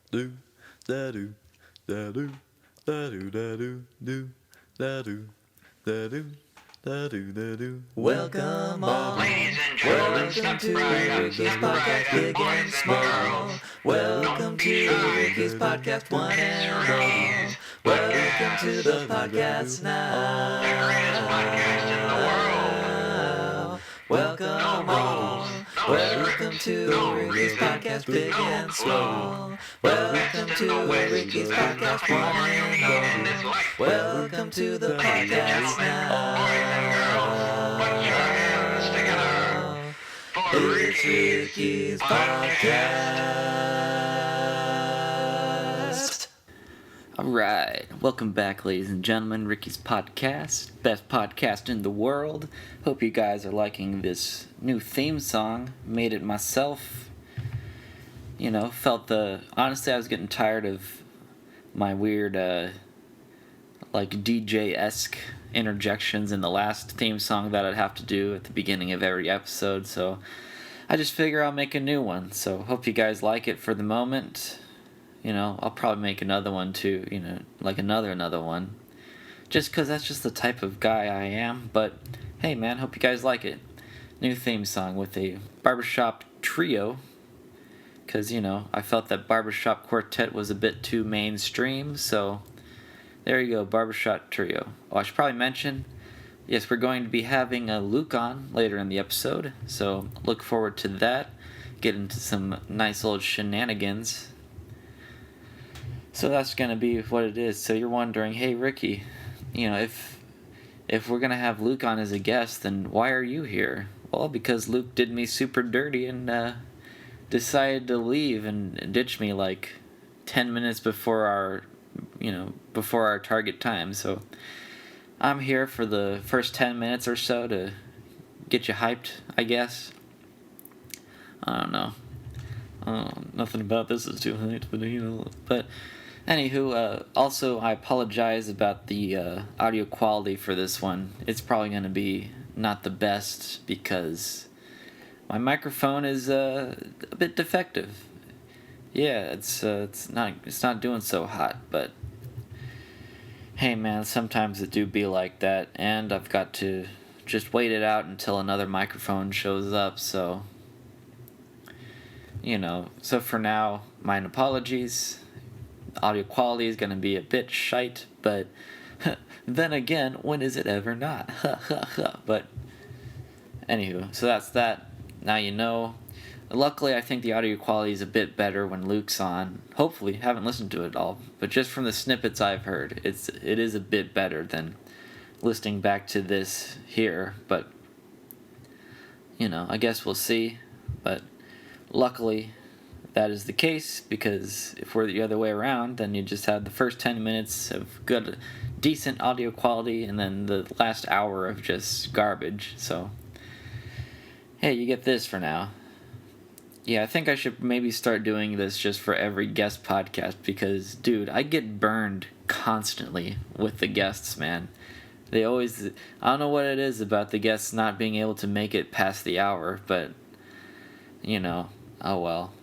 do da do da do da do da do do da do da do da do da do. Welcome on, welcome to Ricky's podcast, big and small. Welcome to Ricky's podcast, one and all. Welcome to the podcast now. Welcome on, welcome to Ricky's podcast, big and small. Welcome to Ricky's podcast, one and all. Welcome to the podcast now. It's Ricky's podcast. Alright, welcome back, ladies and gentlemen. Ricky's podcast, best podcast in the world. Hope you guys are liking this new theme song. Made it myself. Honestly, I was getting tired of my weird, DJ-esque interjections in the last theme song that I'd have to do at the beginning of every episode, so I just figure I'll make a new one. So hope you guys like it for the moment. I'll probably make another one too, another one. Just because that's just the type of guy I am. But, hey man, hope you guys like it. New theme song with a barbershop trio. Because, I felt that barbershop quartet was a bit too mainstream. So, there you go, barbershop trio. Oh, I should probably mention, yes, we're going to be having Luke on later in the episode. So, look forward to that. Get into some nice old shenanigans. So that's going to be what it is. So you're wondering, hey, Ricky, if we're going to have Luke on as a guest, then why are you here? Well, because Luke did me super dirty and decided to leave and ditch me like 10 minutes before our target time. So I'm here for the first 10 minutes or so to get you hyped, I guess. I don't know. Nothing about this is too hyped, but anywho, also I apologize about the audio quality for this one. It's probably going to be not the best because my microphone is a bit defective. Yeah, it's not doing so hot, but hey man, sometimes it do be like that, and I've got to just wait it out until another microphone shows up, so so for now, my apologies. Audio quality is going to be a bit shite, but then again, when is it ever not? But anywho, so that's that. Now you know. Luckily, I think the audio quality is a bit better when Luke's on. Hopefully, haven't listened to it all, but just from the snippets I've heard, it is a bit better than listening back to this here. But I guess we'll see. But luckily, that is the case, because if we're the other way around, then you just have the first 10 minutes of good, decent audio quality, and then the last hour of just garbage. So, hey, you get this for now. Yeah, I think I should maybe start doing this just for every guest podcast, because, dude, I get burned constantly with the guests, man. They always, I don't know what it is about the guests not being able to make it past the hour, but, oh well.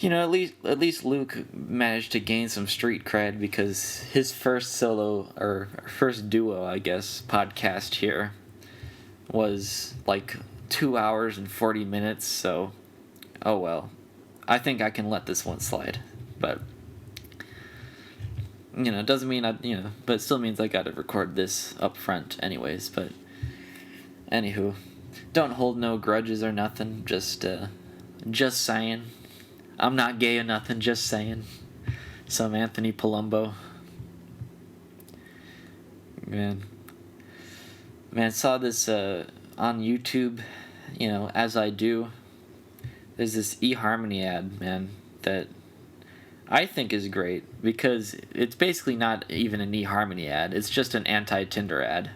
At least Luke managed to gain some street cred, because his first solo, or first duo, I guess, podcast here was like 2 hours and 40 minutes, so, oh well. I think I can let this one slide, but, it doesn't mean but it still means I gotta record this up front anyways, but, anywho, don't hold no grudges or nothing, just saying. I'm not gay or nothing, just saying. Some Anthony Palumbo. Man, saw this on YouTube, as I do. There's this eHarmony ad, man, that I think is great, because it's basically not even an eHarmony ad. It's just an anti-Tinder ad.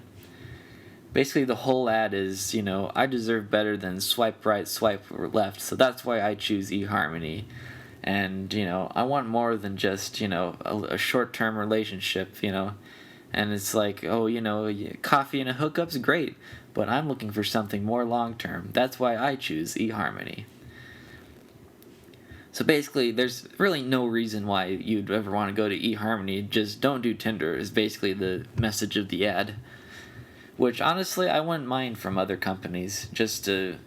Basically, the whole ad is, I deserve better than swipe right, swipe left, so that's why I choose eHarmony. And, I want more than just, a short-term relationship, And it's like, oh, coffee and a hookup's great, but I'm looking for something more long-term. That's why I choose eHarmony. So basically, there's really no reason why you'd ever want to go to eHarmony. Just don't do Tinder is basically the message of the ad. Which honestly, I wouldn't mind from other companies, just to,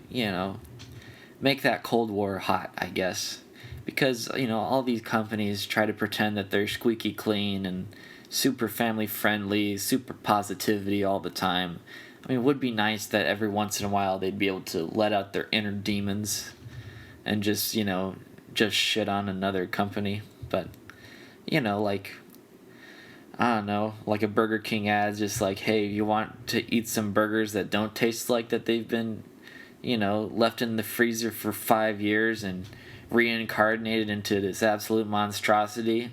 make that Cold War hot, I guess. Because, all these companies try to pretend that they're squeaky clean and super family friendly, super positivity all the time. I mean, it would be nice that every once in a while they'd be able to let out their inner demons and just, just shit on another company. But, like, I don't know, like a Burger King ad, just like, hey, you want to eat some burgers that don't taste like that they've been, left in the freezer for 5 years and reincarnated into this absolute monstrosity.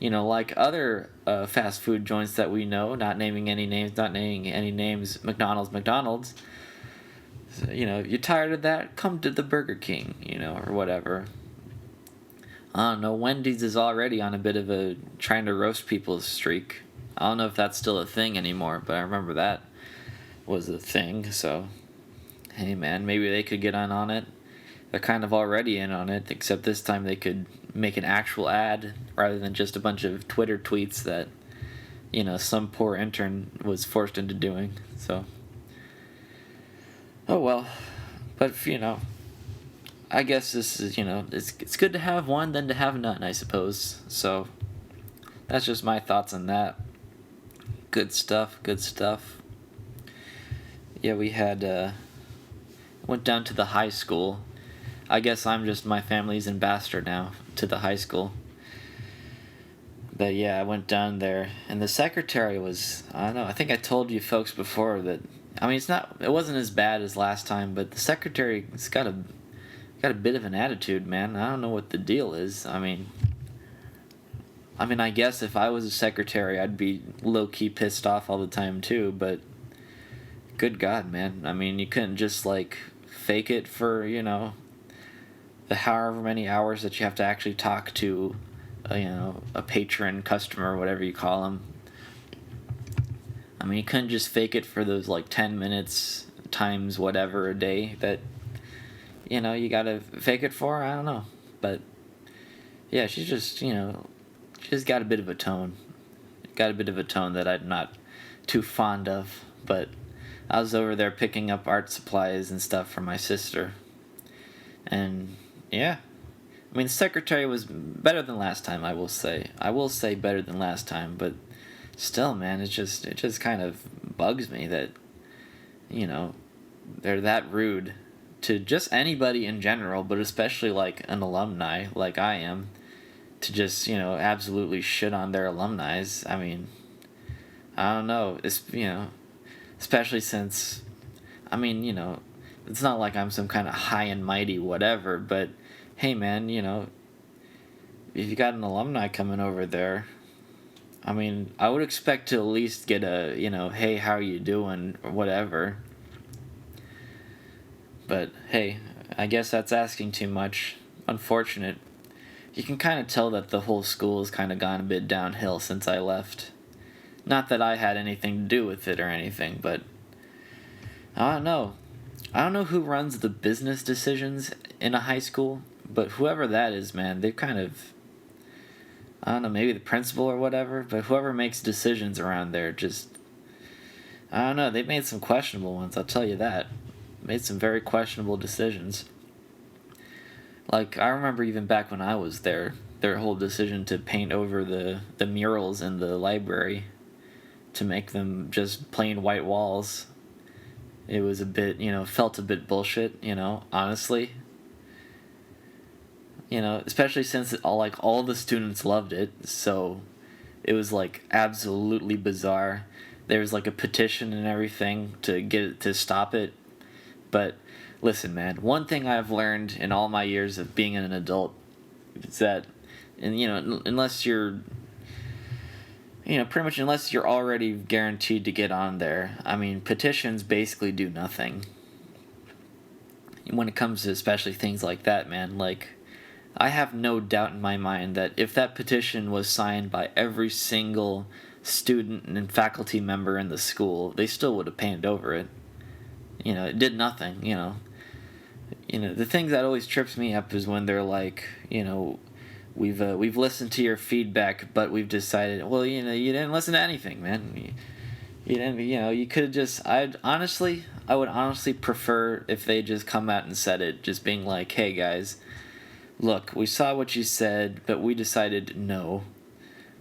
Like other fast food joints that we know, not naming any names, McDonald's. So, you're tired of that? Come to the Burger King, or whatever. I don't know, Wendy's is already on a bit of a trying to roast people streak. I don't know if that's still a thing anymore, but I remember that was a thing, so hey man, maybe they could get on it. They're kind of already in on it, except this time they could make an actual ad rather than just a bunch of Twitter tweets that, some poor intern was forced into doing, so. Oh well, but, I guess this is, it's good to have one than to have none, I suppose. So, that's just my thoughts on that. Good stuff. Yeah, we had, went down to the high school. I guess I'm just my family's ambassador now to the high school. But yeah, I went down there, and the secretary was, I don't know, I think I told you folks before that, I mean, it wasn't as bad as last time, but the secretary's got a bit of an attitude, man. I don't know what the deal is. I mean, I guess if I was a secretary, I'd be low-key pissed off all the time too, but good God, man. I mean, you couldn't just, like, fake it for, the however many hours that you have to actually talk to, a patron, customer, whatever you call them. I mean, you couldn't just fake it for those, like, 10 minutes times whatever a day that, you gotta fake it for. I don't know. But, yeah, she's just, she's got a bit of a tone. Got a bit of a tone that I'm not too fond of. But I was over there picking up art supplies and stuff for my sister. And, yeah. I mean, the secretary was better than last time, I will say. I will say better than last time, but still, man, it just kind of bugs me that, they're that rude to just anybody in general, but especially, like, an alumni, like I am, to just, absolutely shit on their alumni. I mean, I don't know. It's, especially since, it's not like I'm some kind of high and mighty whatever, but hey, man, if you got an alumni coming over there, I mean, I would expect to at least get a, hey, how you doing, or whatever. But, hey, I guess that's asking too much. Unfortunate. You can kind of tell that the whole school has kind of gone a bit downhill since I left. Not that I had anything to do with it or anything, but I don't know. I don't know who runs the business decisions in a high school, but whoever that is, man, they've kind of, I don't know, maybe the principal or whatever, but whoever makes decisions around there just, I don't know, they've made some questionable ones, I'll tell you that. Made some very questionable decisions. Like, I remember even back when I was there, their whole decision to paint over the murals in the library to make them just plain white walls. It was a bit, felt a bit bullshit, honestly. Especially since all the students loved it, so it was, like, absolutely bizarre. There was, like, a petition and everything to get it to stop it. But listen, man, one thing I've learned in all my years of being an adult is that, and unless you're, pretty much unless you're already guaranteed to get on there, I mean, petitions basically do nothing. When it comes to especially things like that, man, like, I have no doubt in my mind that if that petition was signed by every single student and faculty member in the school, they still would have painted over it. It did nothing, the thing that always trips me up is when they're like, we've listened to your feedback, but we've decided, well, you didn't listen to anything, man. You didn't, you could have just. I would honestly prefer if they just come out and said it, just being like, hey guys, look, we saw what you said, but we decided no.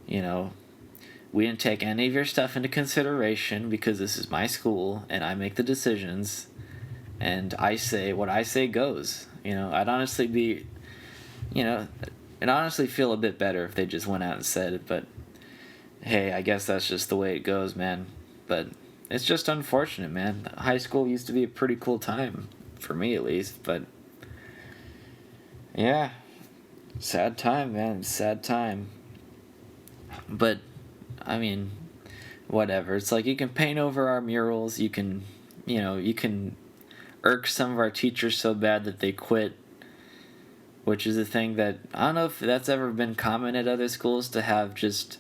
We didn't take any of your stuff into consideration because this is my school and I make the decisions, and I say what I say goes. I'd honestly be, I'd honestly feel a bit better if they just went out and said it, but hey, I guess that's just the way it goes, man. But it's just unfortunate, man. High school used to be a pretty cool time, for me at least, but yeah, sad time, man, sad time. But, I mean, whatever. It's like you can paint over our murals, you can irk some of our teachers so bad that they quit, which is a thing that, I don't know if that's ever been common at other schools, to have just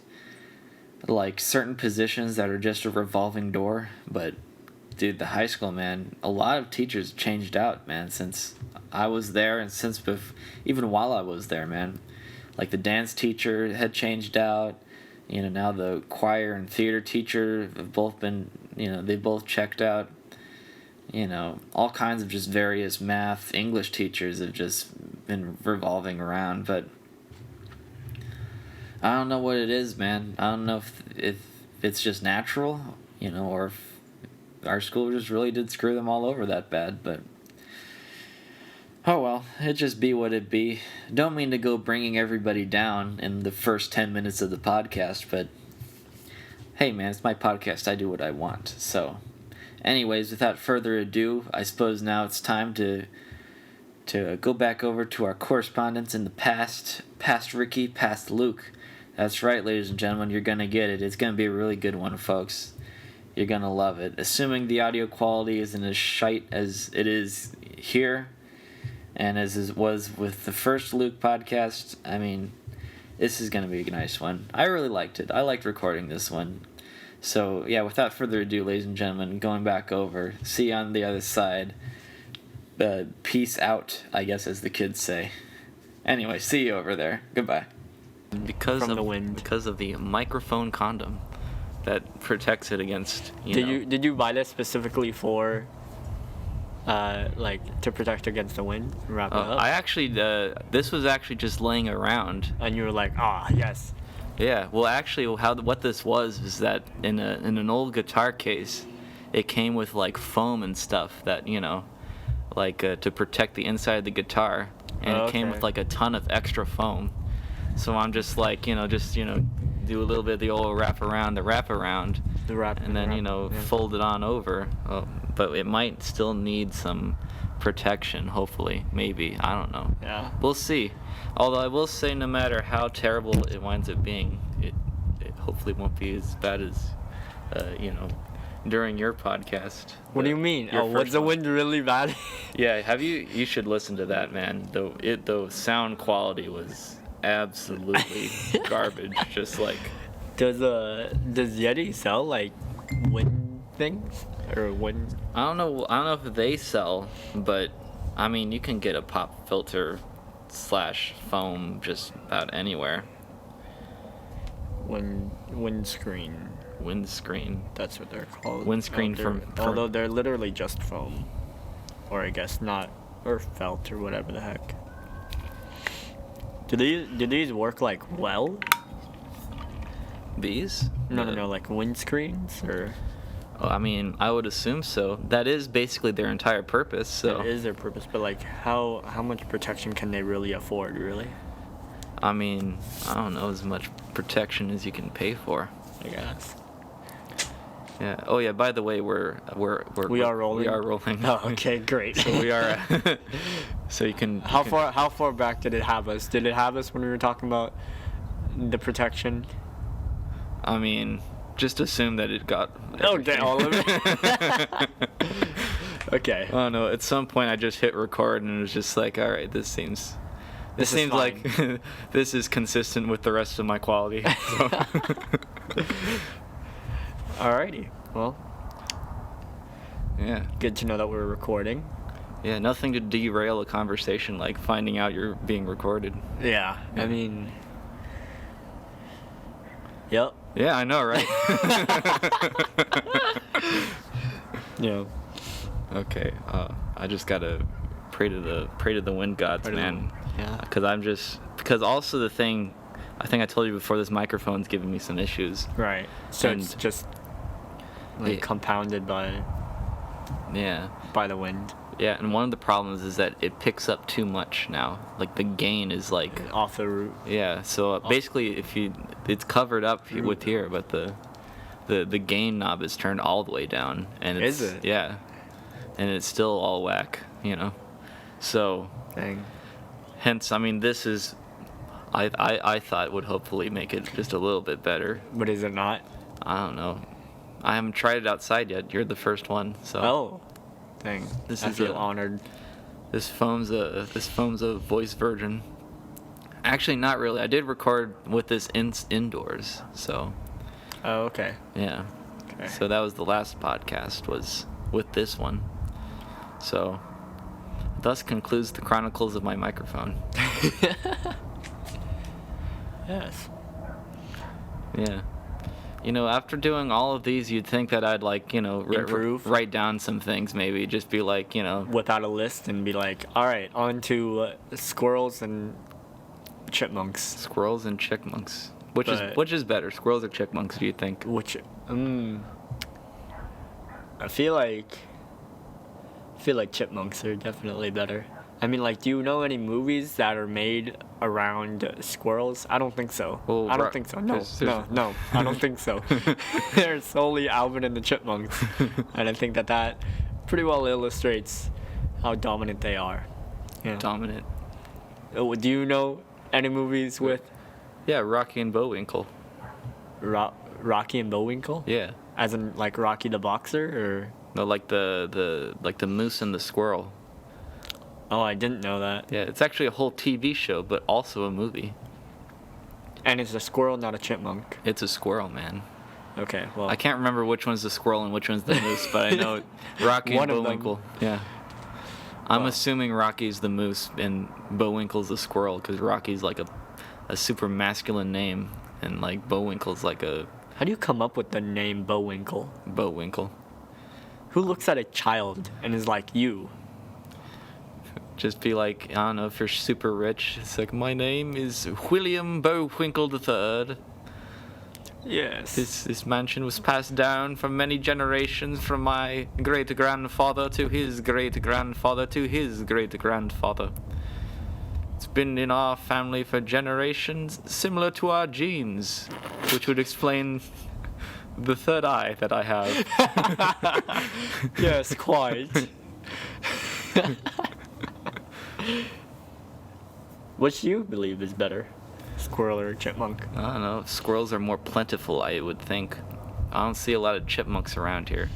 like certain positions that are just a revolving door. But dude, the high school, man, a lot of teachers changed out, man, since I was there, and even while I was there, man. Like the dance teacher had changed out, now the choir and theater teacher have both been, they both checked out. All kinds of just various math, English teachers have just been revolving around, but I don't know what it is, man. I don't know if it's just natural, or if our school just really did screw them all over that bad, but oh well, it just be what it be. Don't mean to go bringing everybody down in the first 10 minutes of the podcast, but hey man, it's my podcast, I do what I want. So anyways, without further ado, I suppose now it's time to go back over to our correspondence in the past Ricky, past Luke. That's right, ladies and gentlemen, you're going to get it. It's going to be a really good one, folks. You're going to love it. Assuming the audio quality isn't as shite as it is here, and as it was with the first Luke podcast, I mean, this is going to be a nice one. I really liked it. I liked recording this one. So, yeah, without further ado, ladies and gentlemen, going back over. See you on the other side. Peace out, I guess, as the kids say. Anyway, see you over there. Goodbye. Because of the microphone condom that protects it against, Did you buy this specifically for to protect against the wind? Wrap it up? I actually, this was actually just laying around. And you were like, yes. Yeah, well, actually, what this was is that in an old guitar case, it came with like foam and stuff that to protect the inside of the guitar, and it came with like a ton of extra foam. So I'm just like do a little bit of the old wrap around, and then fold it on over. But it might still need some protection. Hopefully, maybe, I don't know. Yeah. We'll see. Although I will say, no matter how terrible it winds up being, it hopefully won't be as bad as during your podcast. What do you mean? Was the wind really bad? Yeah, you should listen to that, man. The sound quality was absolutely garbage. Just like, does Yeti sell like wind things or wind? I don't know if they sell, but I mean, you can get a pop filter / foam just about anywhere. Windscreen. That's what they're called. Windscreen although they're literally just foam, or I guess not, or felt or whatever the heck. Do these work like well? These? No, like windscreens or. Oh, I mean, I would assume so. That is basically their entire purpose. So. That is their purpose, but like, how much protection can they really afford? Really? I mean, I don't know, as much protection as you can pay for, I guess. Yeah. Oh yeah. By the way, we are rolling. We are rolling. Oh, okay, great. So we are. So you can. How far back did it have us? Did it have us when we were talking about the protection? I mean, just assume that it got. Okay, all of it. Okay. Oh no! At some point, I just hit record, and it was just like, all right, this seems like this is consistent with the rest of my quality. So. Alrighty. Well. Yeah. Good to know that we're recording. Yeah, nothing to derail a conversation like finding out you're being recorded. Yeah. I mean. Yep. Yeah, I know, right? Yeah. Okay, I just gotta pray to the wind gods, Pray to man. Yeah. Because also the thing, I think I told you before, this microphone's giving me some issues. Right. So And- it's just like Yeah. compounded by Yeah, the wind. yeah, and one of the problems is that it picks up too much now. Like the gain is like, Off the root. yeah. So basically, it's covered up with here, but the gain knob is turned all the way down, and it's, Is it? Yeah, and it's still all whack, you know. So Dang. hence, I mean, this is, I thought would hopefully make it just a little bit better. But is it not? I don't know. I haven't tried it outside yet. You're the first one, so Oh. Dang. This I is feel a- honored. this phone's a voice virgin. Actually, not really. I did record with this indoors, so Oh, okay. yeah. Okay. So that was the last podcast was with this one. So thus concludes the chronicles of my microphone. Yes. Yeah. You know, after doing all of these, you'd think that I'd like, you know, Improve? write down some things, maybe just be like, you know, Whip out a list and be like, all right, on to squirrels and chipmunks. squirrels and chipmunks. Which But- is better, squirrels or chipmunks? Do you think? Which, I feel like chipmunks are definitely better. I mean, like, do you know any movies that are made around squirrels? I don't think so. Well, I don't think so. No, there's- no, I don't think so. They're solely Alvin and the Chipmunks, and I think that pretty well illustrates how dominant they are. Yeah. Dominant. Do you know any movies with Yeah, Rocky and Bullwinkle. Rocky and Bullwinkle? Yeah. As in, like, Rocky the boxer, or? No, like the moose and the squirrel. Oh, I didn't know that. Yeah, it's actually a whole TV show, but also a movie. And it's a squirrel, not a chipmunk. It's a squirrel, man. Okay, well. I can't remember which one's the squirrel and which one's the moose, but I know Rocky One and of them. Bullwinkle. Yeah. I'm Well. assuming Rocky's the moose and Bullwinkle's the squirrel because Rocky's like a super masculine name and like Bullwinkle's like a How do you come up with the name Bullwinkle? Bullwinkle. Who looks at a child and is like, you? Just be like, I don't know, if you're super rich, it's like, my name is William Bullwinkle III. Yes. This mansion was passed down from many generations from my great-grandfather to his great-grandfather to his great-grandfather. It's been in our family for generations, similar to our genes, which would explain the third eye that I have. Yes, quite. Which do you believe is better? Squirrel or chipmunk? I don't know, squirrels are more plentiful, I would think. I don't see a lot of chipmunks around here.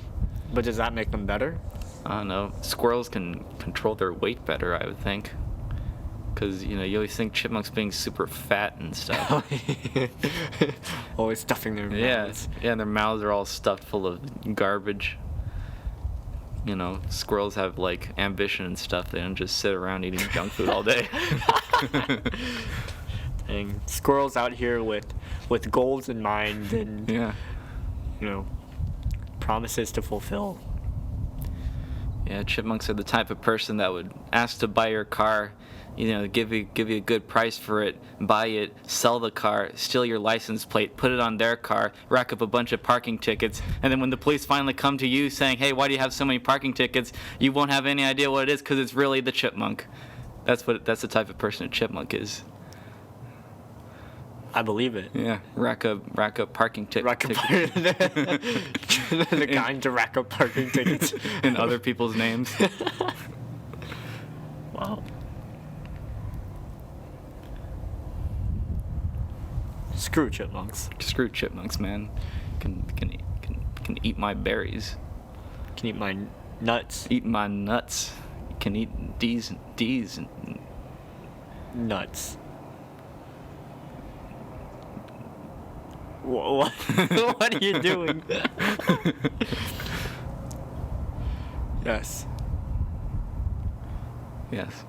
But does that make them better? I don't know. Squirrels can control their weight better, I would think. Because, you know, you always think chipmunks being super fat and stuff. Always stuffing their Yeah, mouths. yeah, and their mouths are all stuffed full of garbage. You know, squirrels have, like, ambition and stuff. They don't just sit around eating junk food all day. And squirrels out here with goals in mind and, Yeah. you know, promises to fulfill. Yeah, chipmunks are the type of person that would ask to buy your car, you know, give you a good price for it, buy it, sell the car, steal your license plate, put it on their car, rack up a bunch of parking tickets, and then when the police finally come to you saying, "Hey, why do you have so many parking tickets?" you won't have any idea what it is because it's really the chipmunk. That's the type of person a chipmunk is. I believe it. Yeah, rack up parking Rack up tickets the kind to rack up parking tickets. in other people's names. Wow. Screw chipmunks. Screw chipmunks, man. Can eat my berries. Can eat my nuts. Eat my nuts. Can eat D's Nuts. What? What are you doing? Yes. Yes.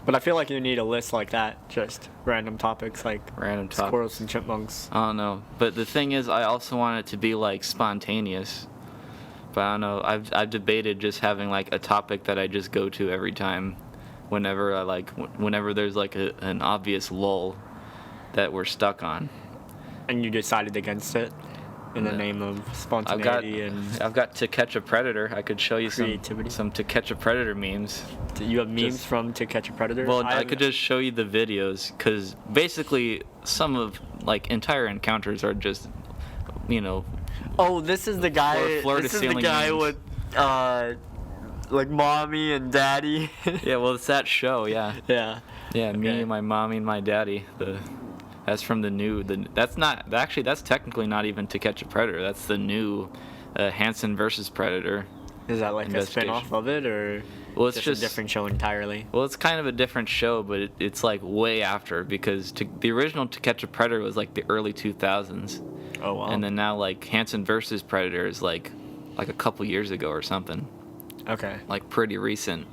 But I feel like you need a list like that, just random topics like Random topics. squirrels and chipmunks. I don't know, but the thing is, I also want it to be like spontaneous. But I don't know. I've debated just having like a topic that I just go to every time, whenever I like, whenever there's like an obvious lull that we're stuck on. And you decided against it in the Yeah. name of I've got spontaneity and I've got To Catch a Predator. I could show you creativity. some To Catch a Predator memes. you have memes just- from To Catch a Predator? Well, I haven't- could just show you the videos because basically some of like entire encounters are just, you know, Oh, this is the guy. Floor to this is the ceiling guy memes. with, like mommy and daddy. yeah. Well, it's that show, yeah. yeah. Yeah, me, Okay. my mommy, and my daddy. That's from the new. That's not actually. That's technically not even To Catch a Predator. That's the new Hansen versus Predator. Is that like a Investigation. spin-off of it, or Well, it's just just a different show entirely? Well, it's kind of a different show, but it's like way after because the original To Catch a Predator was like the early 2000s, Oh wow. and then now like Hansen versus Predator is like a couple years ago or something, okay. like pretty recent,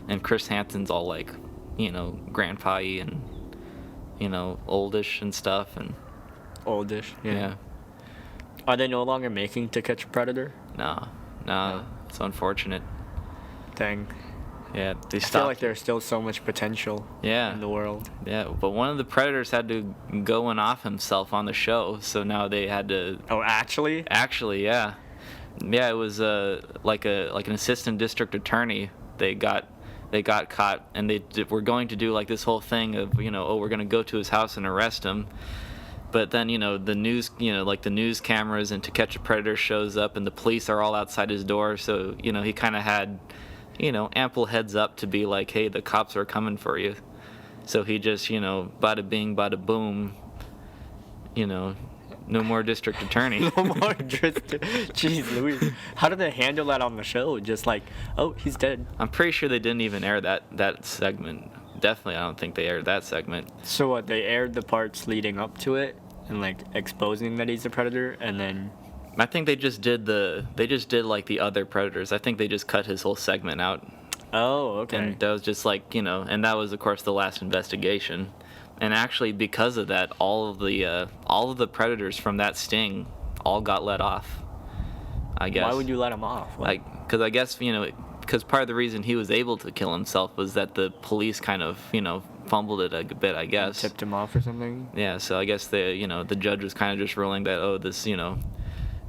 and Chris Hansen's all like, you know, grandpa-y and, you know, oldish and stuff, and Oldish. yeah. Are they no longer making To Catch a Predator? No, No. it's unfortunate. Dang. Yeah, they I feel stopped. like there's still so much potential Yeah. in the world. Yeah, but one of the Predators had to go and off himself on the show, so now they had to. Oh, actually? Actually, yeah, it was like an assistant district attorney. They got caught, and were going to do like this whole thing of, you know, oh, we're gonna go to his house and arrest him. But then, you know, the news cameras and To Catch a Predator shows up, and the police are all outside his door. So, you know, he kind of had, you know, ample heads up to be like, hey, the cops are coming for you. So he just, you know, bada bing, bada boom, you know, no more district attorney. No more Jeez Louise. How did they handle that on the show? Just like, oh, he's dead. I'm pretty sure they didn't even air that segment. Definitely, I don't think they aired that segment. So what, they aired the parts leading up to it and like exposing that he's a predator, and then I think they just did like the other Predators. I think they just cut his whole segment out. oh, okay. And that was just like, you know, and that was of course the last investigation. And actually, because of that, all of the Predators from that sting all got let off, I guess. Why would you let him off? What? Because I guess, you know, because part of the reason he was able to kill himself was that the police kind of, you know, fumbled it a bit, I guess. Tipped him off or something? Yeah, so I guess the judge was kind of just ruling that, oh, this, you know,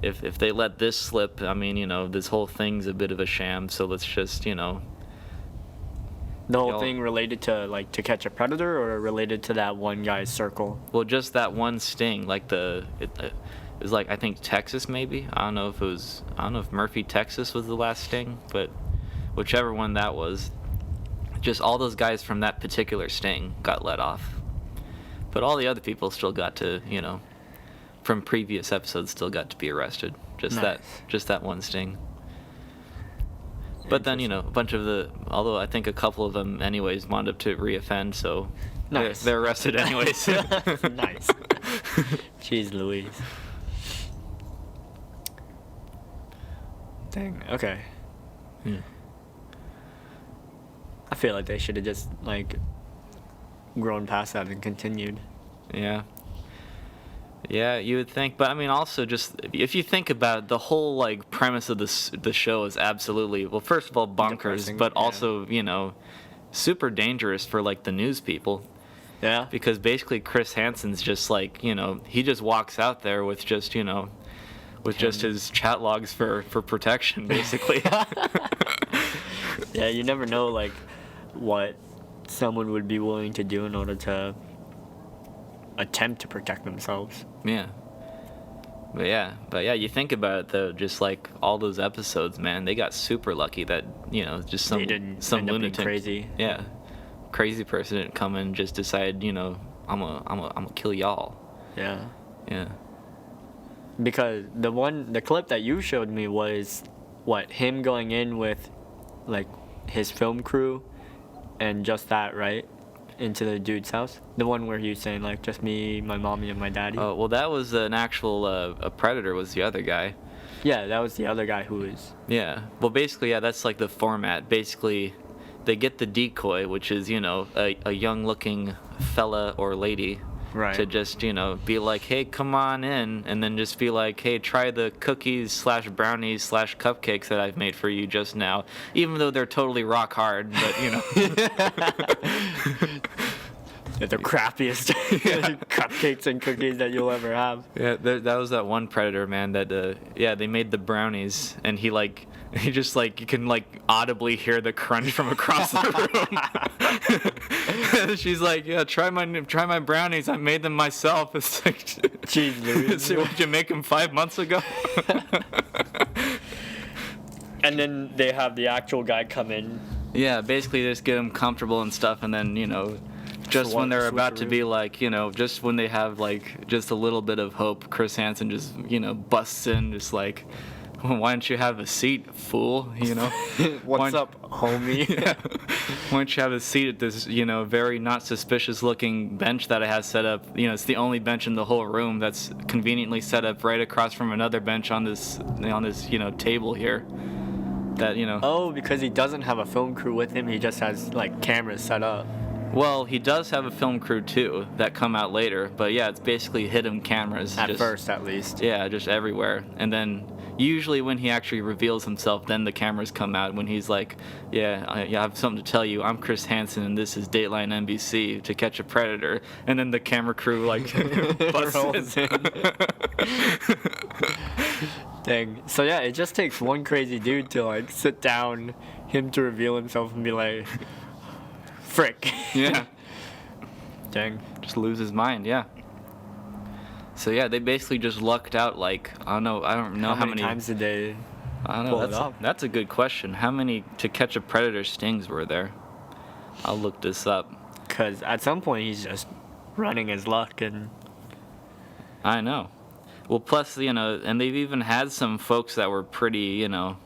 if they let this slip, I mean, you know, this whole thing's a bit of a sham, so let's just, you know. The whole Y'all- thing related to like To Catch a Predator, or related to that one guy's circle? Well, just that one sting, like it was like, I think Texas maybe. I don't know if Murphy, Texas was the last sting, but whichever one that was, just all those guys from that particular sting got let off. But all the other people still got to, you know, from previous episodes still got to be arrested. Just that one sting. But then, you know, although I think a couple of them anyways wound up to reoffend, so Nice. they're arrested anyways. Nice. Jeez Louise. Dang, okay. Hmm. I feel like they should have just like grown past that and continued. Yeah. Yeah, you would think, but I mean, also just if you think about it, the whole like premise of the show is absolutely, well, first of all, bonkers, Depressing, but yeah. also, you know, super dangerous for like the news people, Yeah. because basically Chris Hansen's just like, you know, he just walks out there with just, you know, with just his chat logs for protection, basically. Yeah, you never know like what someone would be willing to do in order to attempt to protect themselves. Yeah. But yeah, you think about it though, just like all those episodes, man, they got super lucky that, you know, just some They didn't some end up being lunatic, crazy. yeah, crazy person didn't come and just decide, you know, I'm gonna kill y'all. Yeah. Yeah. Because the clip that you showed me was what, him going in with like his film crew and just that, right? Into the dude's house. The one where he was saying like just me, my mommy, and my daddy. Oh well, that was an actual a predator was the other guy. Yeah, that was the other guy who was. Yeah. Well, basically, yeah, that's like the format. Basically, they get the decoy, which is, you know, a young-looking fella or lady, Right. to just, you know, be like, hey, come on in, and then just be like, hey, try the cookies/brownies/cupcakes that I've made for you just now, even though they're totally rock hard, but, you know. They're the crappiest cupcakes and cookies that you'll ever have. Yeah, that was that one Predator, man, that, they made the brownies, and he just, like, you can, like, audibly hear the crunch from across the room. And she's like, yeah, try my brownies. I made them myself. It's like, Jeez Louise. so did you make them 5 months ago? And then they have the actual guy come in. Yeah, basically they just get them comfortable and stuff, and then, you know, just when they're about to be like, you know, just when they have, like, just a little bit of hope, Chris Hansen just, you know, busts in, just like, why don't you have a seat, fool? You know? What's up, homie? Yeah. Why don't you have a seat at this, you know, very not suspicious looking bench that I have set up? You know, it's the only bench in the whole room that's conveniently set up right across from another bench on this, you know, table here. That, you know. Oh, because he doesn't have a film crew with him. He just has, like, cameras set up. Well, he does have a film crew too that come out later, but yeah, it's basically hidden cameras. At first, at least. Yeah, just everywhere. And then usually when he actually reveals himself, then the cameras come out when he's like, yeah, I have something to tell you. I'm Chris Hansen, and this is Dateline NBC, To Catch a Predator. And then the camera crew, like, busts in. Dang. So yeah, it just takes one crazy dude to, like, sit down, him to reveal himself and be like, frick. Yeah. Dang. Just lose his mind, yeah. So yeah, they basically just lucked out, like, I don't know how many times did they I don't pull know. it off? That's a good question. How many To Catch a Predator stings were there? I'll look this up. Because at some point he's just running his luck and... I know. Well, plus, you know, and they've even had some folks that were pretty, you know,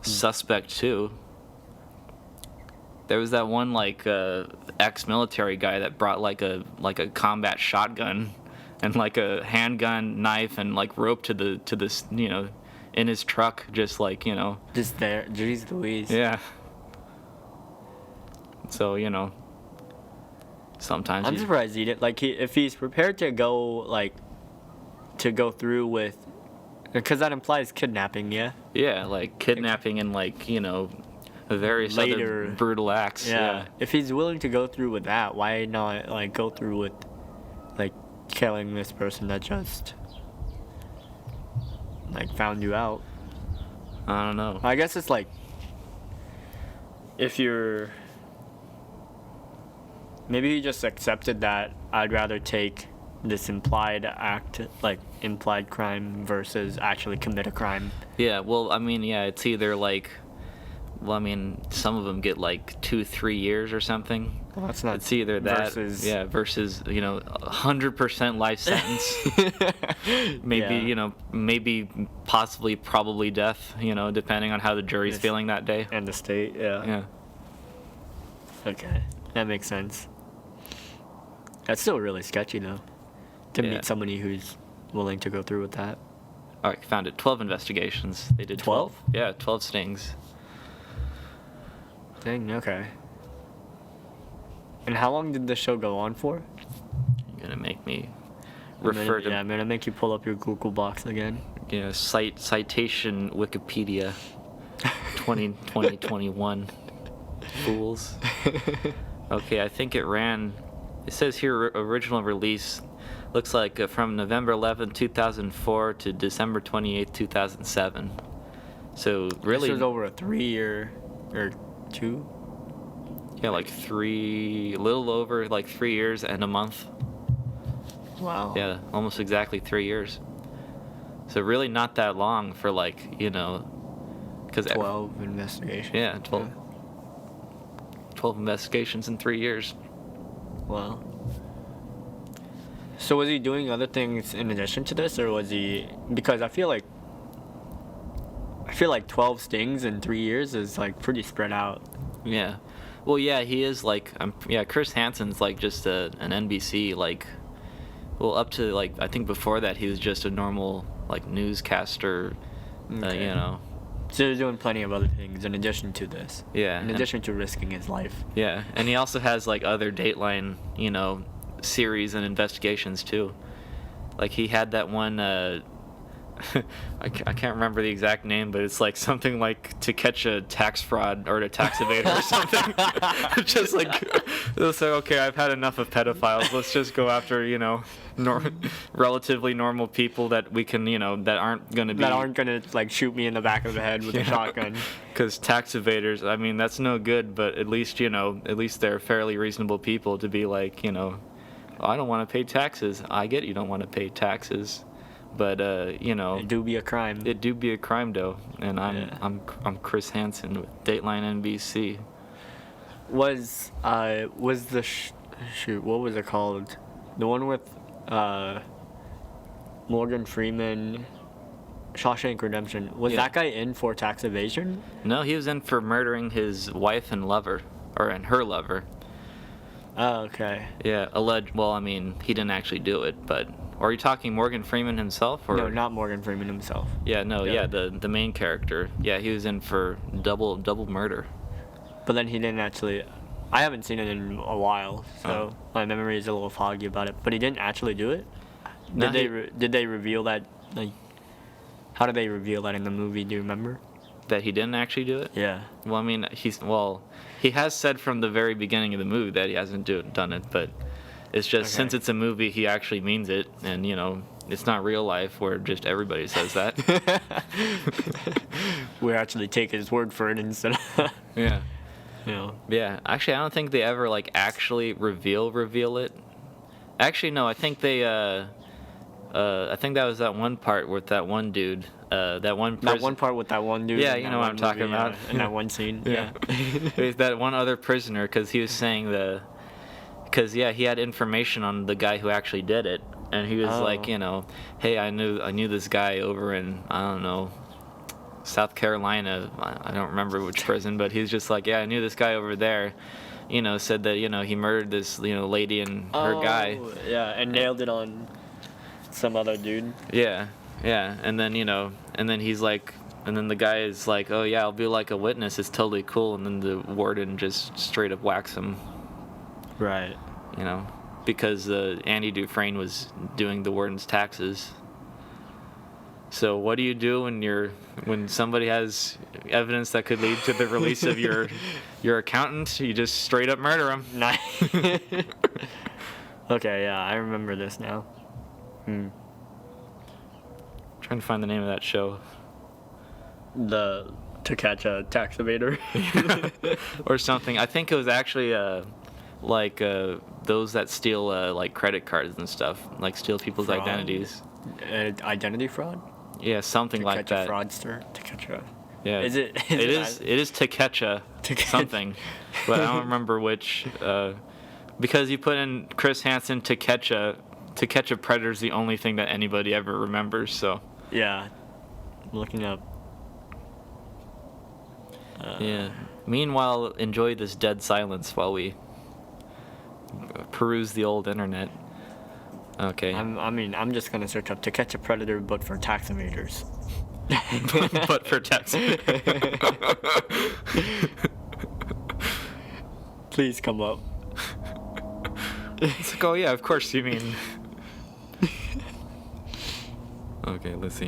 suspect too. There was that one, like, ex-military guy that brought like a combat shotgun and like a handgun, knife, and like rope to this, you know, in his truck, just like, you know. Just there. Jeez Louise. Yeah. So, you know, sometimes I'm surprised he did. Like, if he's prepared to go through with, because that implies kidnapping, yeah. Yeah, like kidnapping and, like, you know, various Later. other brutal acts. Yeah. If he's willing to go through with that, why not, like, go through with, like, killing this person that just, like, found you out? I don't know. I guess it's like, if you're, maybe he just accepted that I'd rather take this implied act, like implied crime, versus actually commit a crime. Yeah, well, I mean, yeah, it's either like, well, I mean, some of them get like 2-3 years or something. Well, that's not. It's either that, versus, you know, 100% life sentence. Maybe, Yeah. you know, maybe possibly probably death, you know, depending on how the jury's Yes. feeling that day. And the state, yeah. Yeah. Okay, that makes sense. That's still really sketchy, though, to Yeah. meet somebody who's willing to go through with that. All right, found it. 12 investigations. They did 12? Yeah, 12 stings. Dang, okay. And how long did the show go on for? You're gonna make me refer to, I'm gonna make you pull up your Google box again. you know, citation Wikipedia 2021 fools. Okay, I think it ran, it says here original release looks like from November 11, 2004 to December 28, 2007. So really, This was over a 3-year or 2. yeah, like a little over like 3 years and a month. Wow. Yeah, almost exactly 3 years. So really not that long for, like, you know, because 12 investigations. yeah, 12 investigations in 3 years. Wow. So was he doing other things in addition to this, or was he? Because I feel like 12 stings in 3 years is like pretty spread out. Yeah. Well, yeah, he is like, Chris Hansen's like just an NBC, like, well, up to like, I think before that he was just a normal like newscaster, Okay. you know. So he's doing plenty of other things in addition to this. Yeah. In addition to risking his life. Yeah, and he also has like other Dateline, series and investigations too. Like he had that one. I can't remember the exact name, but it's like something like to catch a tax fraud or a tax evader or something. Just like it's like, okay, I've had enough of pedophiles. Let's just go after relatively normal people that we can that aren't gonna like shoot me in the back of the head with a shotgun. Because tax evaders, I mean, that's no good. But at least they're fairly reasonable people to be like oh, I don't want to pay taxes. I get you don't want to pay taxes. But it do be a crime. It do be a crime though, and I'm Chris Hansen with Dateline NBC. Was the shoot, what was it called? The one with Morgan Freeman, Shawshank Redemption. Was that guy in for tax evasion? No, he was in for murdering his wife and lover, and her lover. Oh, okay. Yeah, well, I mean, he didn't actually do it, but. Or are you talking Morgan Freeman himself? Or? No, not Morgan Freeman himself. Yeah, no, the main character. Yeah, he was in for double murder. But then he didn't actually. I haven't seen it in a while, so my memory is a little foggy about it. But he didn't actually do it. No, did they reveal that? Like, how did they reveal that in the movie? Do you remember? That he didn't actually do it? Yeah. Well, I mean, he has said from the very beginning of the movie that he hasn't done it, but. It's just since it's a movie, he actually means it, and it's not real life where just everybody says that. We actually take his word for it instead of yeah. Yeah. Actually, I don't think they ever actually reveal it. Actually, no. I think they. I think that was that one part with that one dude. That one part with that one dude. Yeah, you know what I'm talking about. In that one scene. Yeah. There's that one other prisoner because he was saying Because he had information on the guy who actually did it, and he was like, hey, I knew this guy over in I don't know, South Carolina. I don't remember which prison, but he was just like, yeah, I knew this guy over there. Said that he murdered this lady and her guy. Yeah, and nailed it on some other dude. Yeah, and then and then he's like. And then the guy is like, oh yeah, I'll be like a witness. It's totally cool. And then the warden just straight up whacks him. Right. Because Andy Dufresne was doing the warden's taxes. So what do you do when somebody has evidence that could lead to the release of your accountant? You just straight up murder him. Nice. Okay, yeah, I remember this now. Trying to find the name of that show. To catch a tax evader. Or something. I think it was actually those that steal credit cards and stuff, steal people's identities. Identity fraud? Yeah, something like that. To catch a fraudster. To catch a. Yeah. Is it? It is to catch a something, but I don't remember which. Because you put in Chris Hansen to catch a predator is the only thing that anybody ever remembers. So. Yeah. I'm looking up. Yeah. Meanwhile, enjoy this dead silence while we peruse the old internet. Okay. I'm just gonna search up To Catch a Predator, but for tax evaders. But for tax. Please come up. It's like, oh yeah, of course you mean. Okay, let's see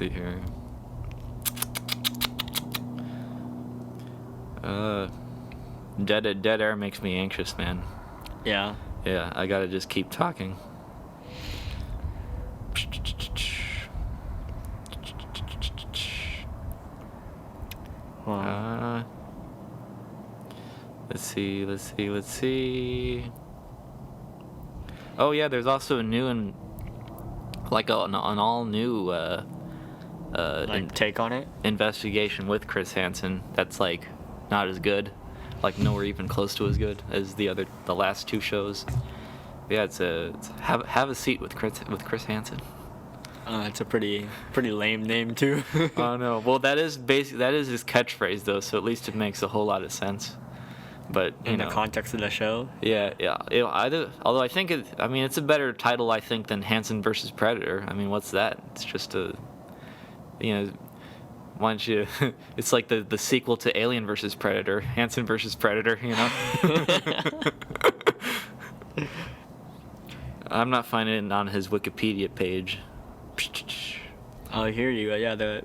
here. Dead air makes me anxious, man. Yeah. Yeah, I gotta just keep talking. Wow. Let's see. Oh yeah, there's also a new and an all new take on it. Investigation with Chris Hansen. That's not as good, nowhere even close to as good as the last two shows. Yeah, it's have a seat with Chris Hansen. It's a pretty lame name too. Oh no. Well, that is his catchphrase though, so at least it makes a whole lot of sense. But in the context of the show. Yeah. Although I think it's a better title I think than Hansen versus Predator. I mean, what's that? It's just Why don't you? It's like the sequel to Alien versus Predator, Hansen versus Predator. You know. I'm not finding it on his Wikipedia page. I hear you. Yeah,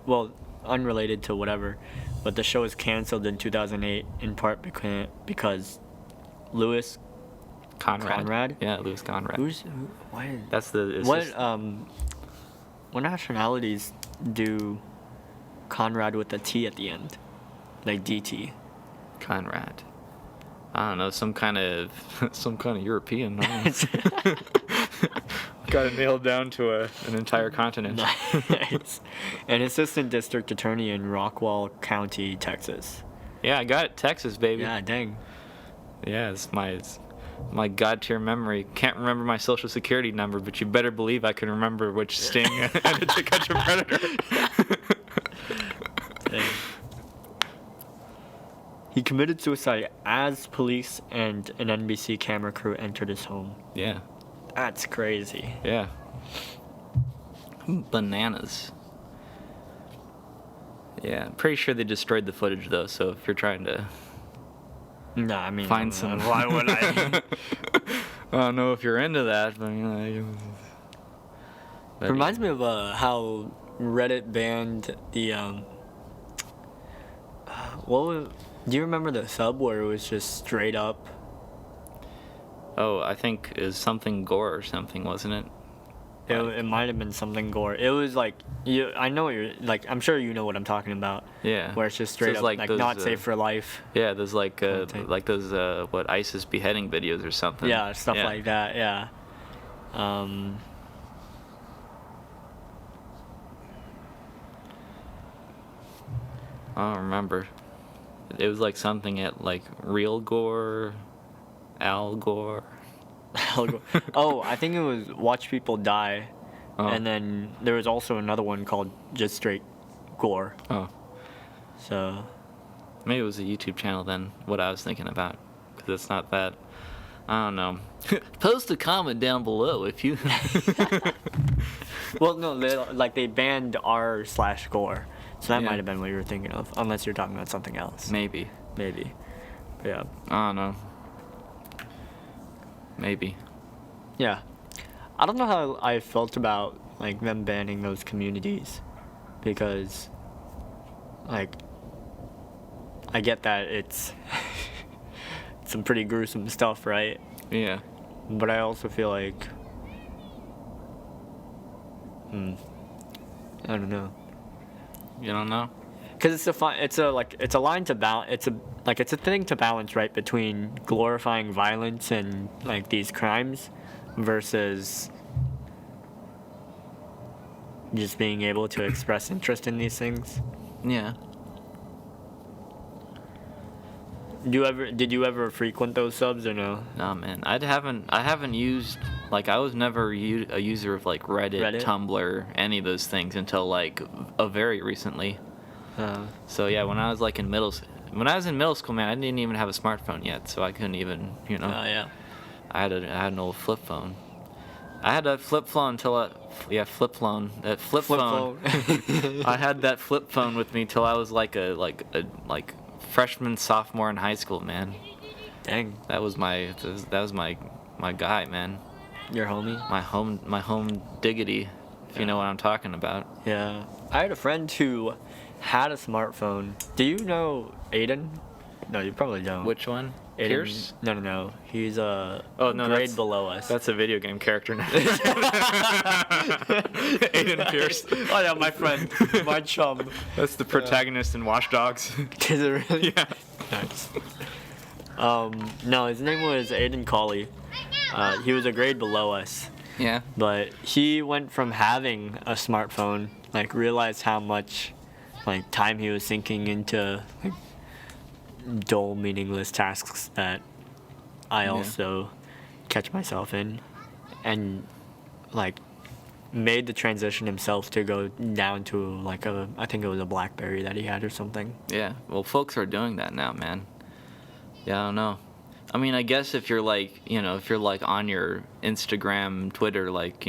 unrelated to whatever, but the show was canceled in 2008 in part because Louis Conrad? Yeah, Louis Conrad. Why? That's the. What nationalities do Conrad with a T at the end, like DT? Conrad. I don't know, some kind of European. I don't know. Got it nailed down to an entire continent. Nice. An assistant district attorney in Rockwall County, Texas. Yeah, I got it, Texas, baby. Yeah, dang. Yeah, it's my god tier memory. Can't remember my social security number, but you better believe I can remember which sting and To Catch a Predator. Dang. He committed suicide as police and an NBC camera crew entered his home. Yeah. That's crazy. Yeah. Bananas. Yeah, I'm pretty sure they destroyed the footage though, so if you're trying to No, I mean, find some. why would I? I don't know if you're into that, but but Reminds me of how Reddit banned the do you remember the sub where it was just straight up? Oh, I think it was something gore or something, wasn't it? It might have been something gore. It was like I know what you're like. I'm sure you know what I'm talking about. Yeah. Where it's just So straight it's up like like those, not safe for life. Yeah, there's like Content. those what ISIS beheading videos or something. Yeah, stuff like that. Yeah. I don't remember. It was like something at like Real Gore, Al Gore. Oh, I think it was Watch People Die, Oh. and then there was also another one called just straight gore. Oh, So maybe it was a YouTube channel then. What I was thinking about, because it's not that. I don't know. Post a comment down below if you. well, no, they banned r/gore, so that Yeah. might have been what you were thinking of, unless you're talking about something else. Maybe. Maybe. Yeah. I don't know. Maybe. Yeah. I don't know how I felt about like them banning those communities, because like I get that it's some pretty gruesome stuff, right? Yeah. But I also feel like I don't know. You don't know? Because it's a line to balance. It's a thing to balance, right, between glorifying violence and like these crimes versus just being able to express interest in these things. Yeah. Did you ever frequent those subs or no? No, man. I haven't used, like, I was never a user of like Reddit, Tumblr, any of those things until like very recently. So yeah, when I was in middle school, man, I didn't even have a smartphone yet, so I couldn't even, Yeah. I had an old flip phone. I had a flip phone until flip phone. I had that flip phone with me till I was like a freshman, sophomore in high school, man. Dang. That was my guy, man. Your homie? My home diggity, if you know what I'm talking about. Yeah. I had a friend who had a smartphone. Do you know Aiden? No, you probably don't. Which one? Aiden, Pierce? No. He's a grade that's- below us. That's a video game character now. Aiden Pierce. Oh yeah, my friend, my chum. That's the protagonist in Watch Dogs. Is it really? Yeah. Nice. No, his name was Aiden Colley. He was a grade below us, Yeah. but he went from having a smartphone, like realized how much, like time he was sinking into like, dull, meaningless tasks that I also catch myself in, and like made the transition himself to go down to like I think it was a BlackBerry that he had or something. Yeah. Well, folks are doing that now, man. Yeah, I don't know. I mean, I guess if you're like on your Instagram, Twitter, like,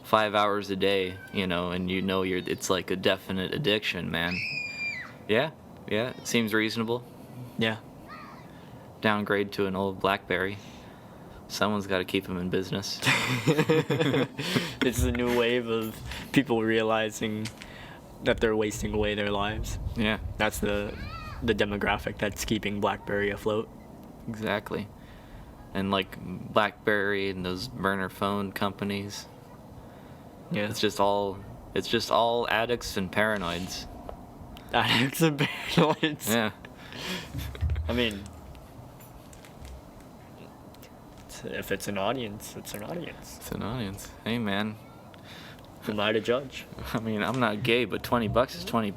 5 hours a day, you know, and you know it's like a definite addiction, man. Yeah, it seems reasonable. Yeah. Downgrade to an old BlackBerry. Someone's got to keep them in business. It's a new wave of people realizing that they're wasting away their lives. Yeah, That's the demographic that's keeping BlackBerry afloat. exactly. And like BlackBerry and those burner phone companies, Yeah. it's just all addicts and paranoids. Addicts and paranoids. Yeah. I mean, if it's an audience, it's an audience. It's an audience. Hey, man. Who am I to judge? I mean, I'm not gay, but $20 is $20.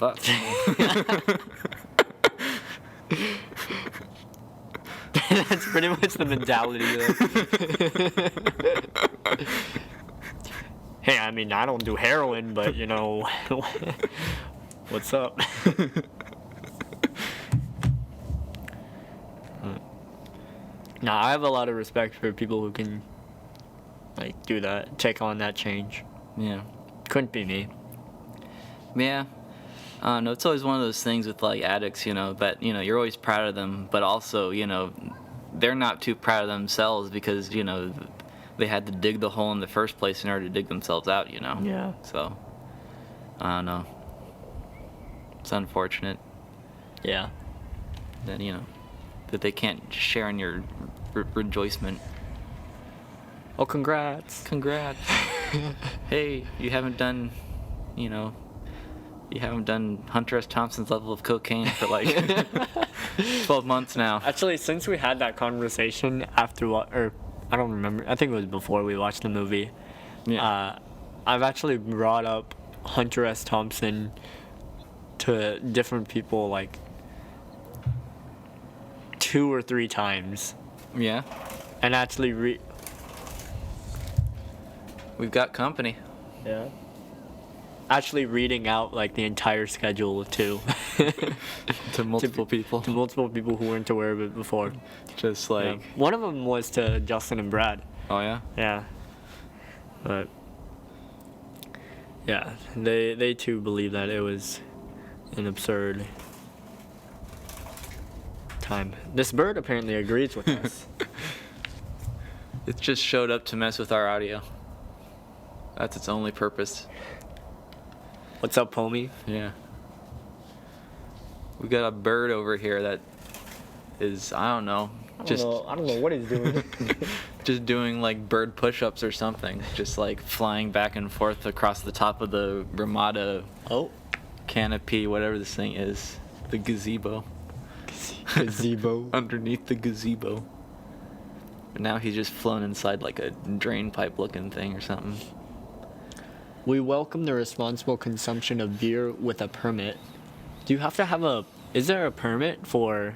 That's pretty much the mentality there. Hey, I mean, I don't do heroin, but you know, what's up? No, I have a lot of respect for people who can, like, do that, take on that change. Yeah. Couldn't be me. Yeah. No, it's always one of those things with like addicts, you know, that, you know, you're always proud of them, but also, you know, they're not too proud of themselves because, you know, they had to dig the hole in the first place in order to dig themselves out, you know. Yeah. So, I don't know. It's unfortunate Yeah. that, you know, that they can't share in your rejoicement. Oh, congrats. Congrats. Hey, you haven't done Hunter S. Thompson's level of cocaine for like 12 months now. Actually, since we had that conversation after or I don't remember. I think it was before we watched the movie. Yeah. I've actually brought up Hunter S. Thompson to different people like 2 or 3 times, Yeah. and actually We've got company. actually reading out like the entire schedule too To multiple people. to multiple people who weren't aware of it before. Just Yeah. like, One of them was to Justin and Brad. oh yeah? Yeah. But yeah, they too believe that it was an absurd time. This bird apparently agrees with us. It just showed up to mess with our audio. That's its only purpose. What's up, homie? Yeah. We got a bird over here that is, I don't know, I don't know what he's doing. just doing like bird push-ups or something. Just like flying back and forth across the top of the Ramada Oh, canopy, whatever this thing is. The gazebo. gazebo. Underneath the gazebo. And now he's just flown inside like a drain pipe looking thing or something. We welcome the responsible consumption of beer with a permit. Do you have to have is there a permit for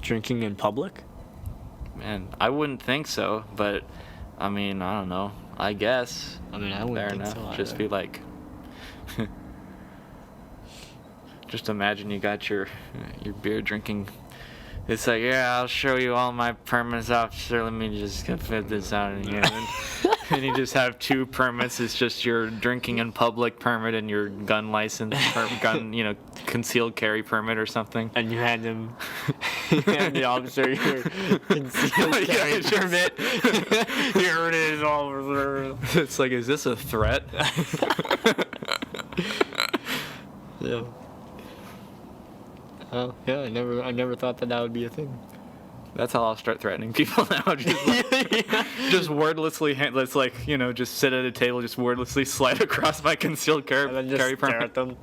drinking in public? Man, I wouldn't think so, but I mean, I don't know. I guess. I mean, I wouldn't Fair think enough. so Just either. be like, just imagine you got your beer drinking. It's like, yeah, I'll show you all my permits, officer. Let me just fit this out in here. And you just have 2 permits. It's just your drinking in public permit and your gun license, or gun, you know, concealed carry permit or something. And you hand him, you hand the officer your concealed Yeah, carry it's just- permit. Here it is, officer. It's like, is this a threat? Yeah. Oh yeah, I never thought that would be a thing. That's how I'll start threatening people now. Just wordlessly, let's like, you know, just sit at a table, just wordlessly slide across my concealed carry, And then just carry stare permit. at them.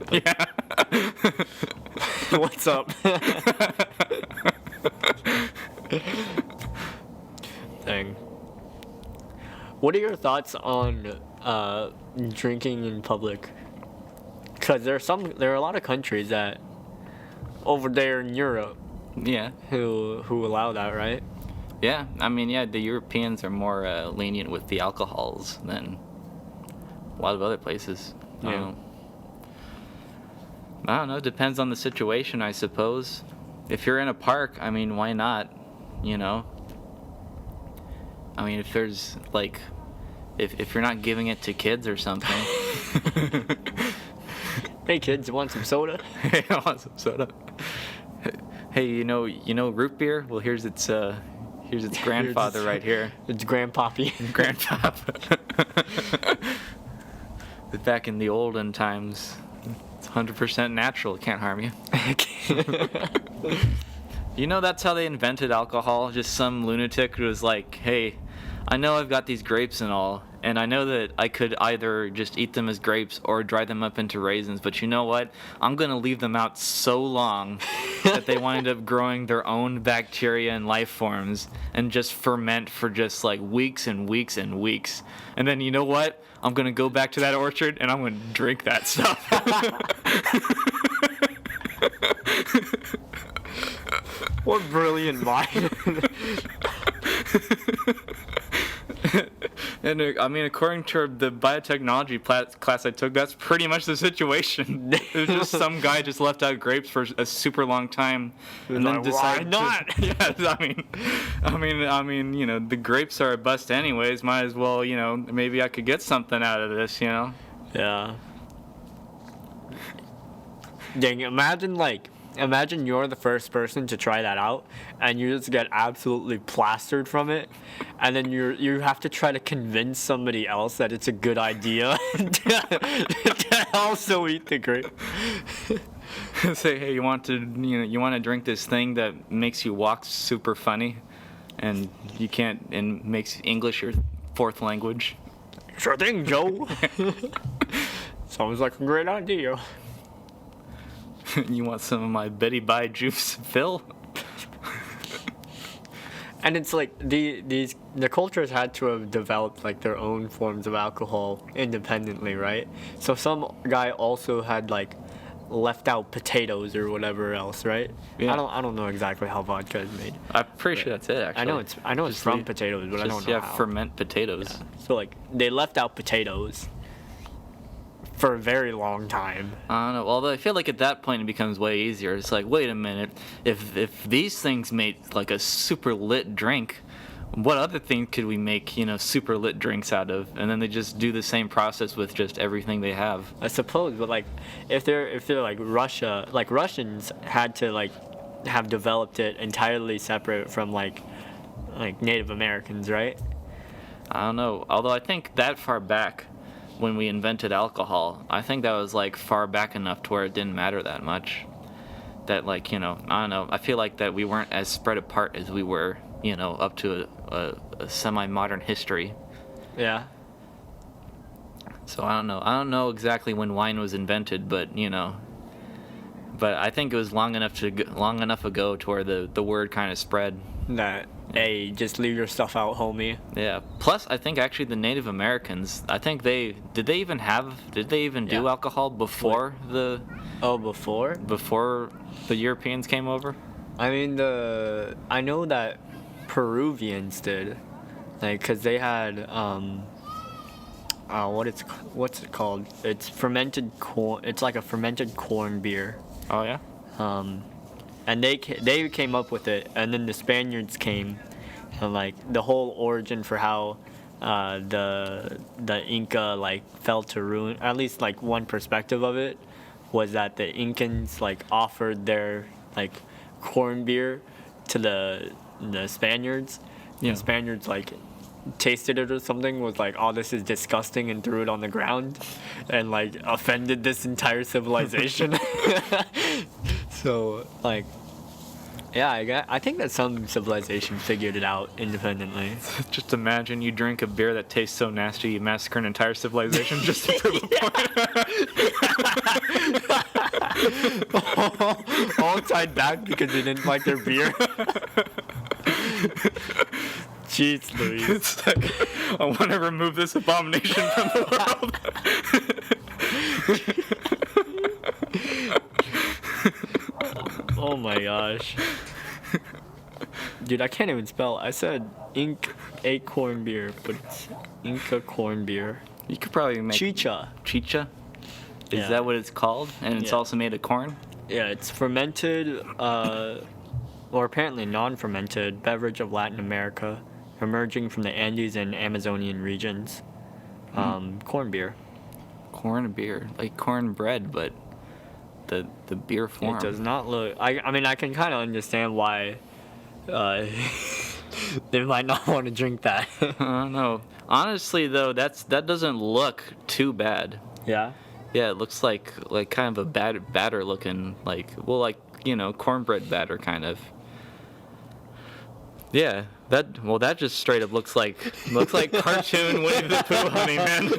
Yeah. What's up? Dang. What are your thoughts on drinking in public? Because there are a lot of countries that over there in Europe Yeah. who allow that, right? Yeah. I mean, yeah, the Europeans are more lenient with the alcohols than a lot of other places. Yeah. I don't know. Depends on the situation, I suppose. If you're in a park, I mean, why not? You know? I mean, if there's, like, if you're not giving it to kids or something. Hey kids, you want some soda? Hey, I want some soda. Hey, you know root beer? Well, here's its grandfather right here. It's Grandpappy. Grandpapa. Back in the olden times, it's 100% natural. It can't harm you. You know, that's how they invented alcohol. Just some lunatic who was like, hey, I know I've got these grapes and all, and I know that I could either just eat them as grapes or dry them up into raisins, but you know what? I'm going to leave them out so long that they wind up growing their own bacteria and life forms and just ferment for just like weeks and weeks and weeks. And then you know what? I'm going to go back to that orchard and I'm going to drink that stuff. What brilliant mind. And I mean, according to the biotechnology class I took, that's pretty much the situation. It was just some guy just left out grapes for a super long time, and then like, decided why not? I mean, you know, the grapes are a bust anyways. Might as well, you know, maybe I could get something out of this, you know. Yeah. Dang, imagine you're the first person to try that out and you just get absolutely plastered from it, and then you have to try to convince somebody else that it's a good idea to also eat the grape. Say, hey, you want to drink this thing that makes you walk super funny, and you can't, and makes English your fourth language. Sure thing, Joe. Sounds like a great idea. You want some of my Betty Bye juice, Phil? And it's like the cultures had to have developed like their own forms of alcohol independently, right? So some guy also had like left out potatoes or whatever else, right? Yeah. I don't know exactly how vodka is made. I'm pretty sure that's it. Actually, I know it's Just from leave- potatoes, but I just, don't know yeah, how. ferment potatoes. So like they left out potatoes for a very long time. I don't know. Although I feel like at that point it becomes way easier. It's like, wait a minute, if these things made like a super lit drink, what other thing could we make, you know, super lit drinks out of? And then they just do the same process with just everything they have. I suppose, but like if they're like Russia, like Russians had to like have developed it entirely separate from like Native Americans, right? I don't know. Although I think that far back, when we invented alcohol, I think that was like far back enough to where it didn't matter that much. That, like, you know, I don't know. I feel like that we weren't as spread apart as we were, you know, up to a semi-modern history. Yeah. So I don't know. I don't know exactly when wine was invented, but, you know, but I think it was long enough ago to where the word kind of spread. That, hey, just leave your stuff out, homie. Yeah. Plus, I think actually the Native Americans, I think did they even do Yeah. alcohol before Before? before the Europeans came over? I mean, I know that Peruvians did, like, cause they had what's it called? It's fermented corn. It's like a fermented corn beer. Oh yeah. And they came up with it, and then the Spaniards came, and like the whole origin for how the Inca like fell to ruin, at least like one perspective of it, was that the Incans like offered their like corn beer to the Spaniards. Yeah. The Spaniards like tasted it or something, was like, oh, this is disgusting, and threw it on the ground and like offended this entire civilization. So like, yeah, I think that some civilization figured it out independently. Just imagine you drink a beer that tastes so nasty you massacre an entire civilization just to prove a point. All tied back because they didn't like their beer. Jeez Louise. It's like, I want to remove this abomination from the world. Oh my gosh. Dude, I can't even spell. I said a corn beer, but it's Inca corn beer. You could probably make Chicha. chicha. Is Yeah. that what it's called? And it's Yeah. also made of corn? Yeah, it's fermented, or apparently non-fermented beverage of Latin America, emerging from the Andes and Amazonian regions. Corn beer. Corn beer, like cornbread, but the beer form. It does not look. I mean, I can kind of understand why they might not want to drink that. I don't know. Honestly, though, that doesn't look too bad. Yeah. Yeah, it looks like kind of a batter looking, like, well, like, you know, cornbread batter kind of. Yeah, that just straight up looks like cartoon Winnie the Pooh honey, man.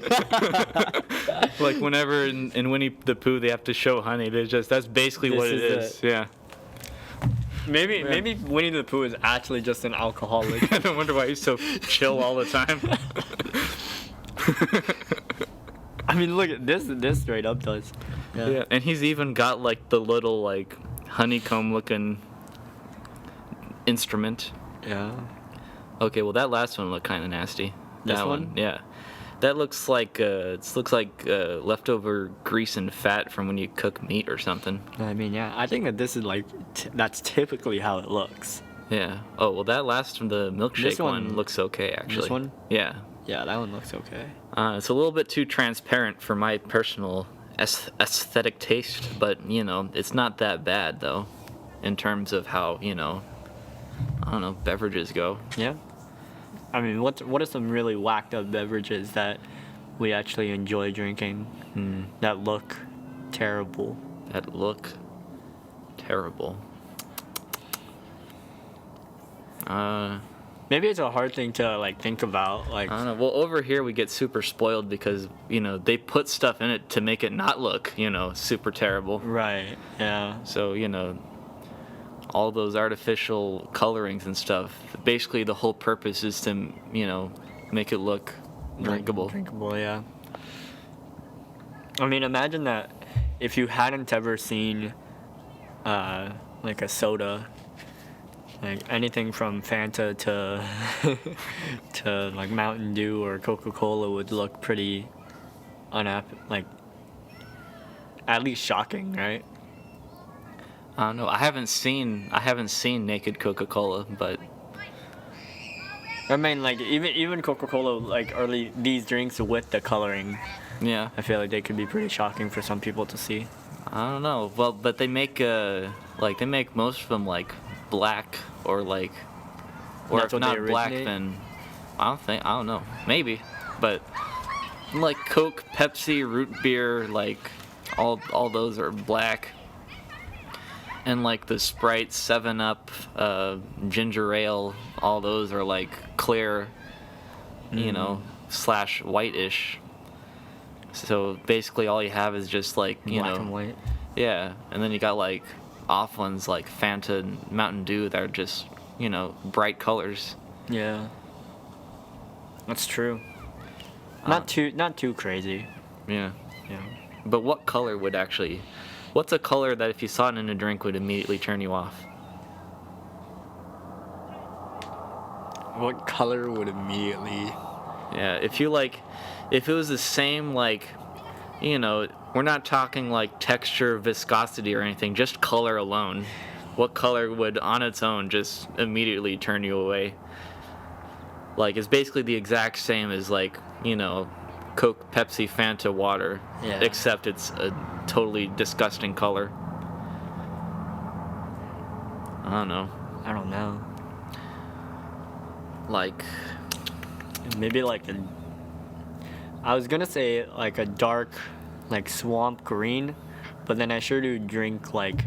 Like whenever in Winnie the Pooh they have to show honey, that's basically what it is. Yeah. Maybe Winnie the Pooh is actually just an alcoholic. I don't wonder why he's so chill all the time. I mean, look at this. This straight up does. Yeah, and he's even got like the little like honeycomb looking instrument. Yeah. Okay, well that last one looked kind of nasty. This That one? Yeah. That looks like leftover grease and fat from when you cook meat or something. I mean, yeah. I think that this is like that's typically how it looks. Yeah. Oh well, that last from the milkshake This one- looks okay actually. This one? Yeah. Yeah, that one looks okay. It's a little bit too transparent for my personal aesthetic taste, but you know, it's not that bad though, in terms of how I don't know, beverages go. Yeah. I mean, what are some really whacked up beverages that we actually enjoy drinking that look terrible? That look terrible. Maybe it's a hard thing to like think about. Like, I don't know. Well, over here we get super spoiled because they put stuff in it to make it not look super terrible. right? Yeah. So all those artificial colorings and stuff. Basically, the whole purpose is to make it look drinkable. Drinkable, yeah. I mean, imagine that if you hadn't ever seen like a soda, like anything from Fanta to to like Mountain Dew or Coca-Cola would look pretty like at least shocking, right? I don't know. I haven't seen naked Coca-Cola, but I mean, like even Coca-Cola, like early these drinks with the coloring, yeah. I feel like they could be pretty shocking for some people to see. I don't know. Well, but they make most of them like black or That's if what they not black, originate? then I don't know, maybe, but like Coke, Pepsi, root beer, like all those are black, and like the Sprite, 7-Up, ginger ale, all those are like clear, / whitish. So basically, all you have is just like Black and white. yeah, and then you got like off ones like Fanta and Mountain Dew that are just bright colors. Yeah. That's true. Not too crazy. Yeah. Yeah. But what color would actually? What's a color that if you saw it in a drink would immediately turn you off? What color would immediately? Yeah, if it was the same we're not talking like texture, viscosity, or anything, just color alone. What color would on its own just immediately turn you away? Like it's basically the exact same as like Coke, Pepsi, Fanta, water, Yeah. except it's a totally disgusting color. I don't know. I don't know. Like, Maybe like I was gonna say like a dark, like swamp green, but then I sure do drink like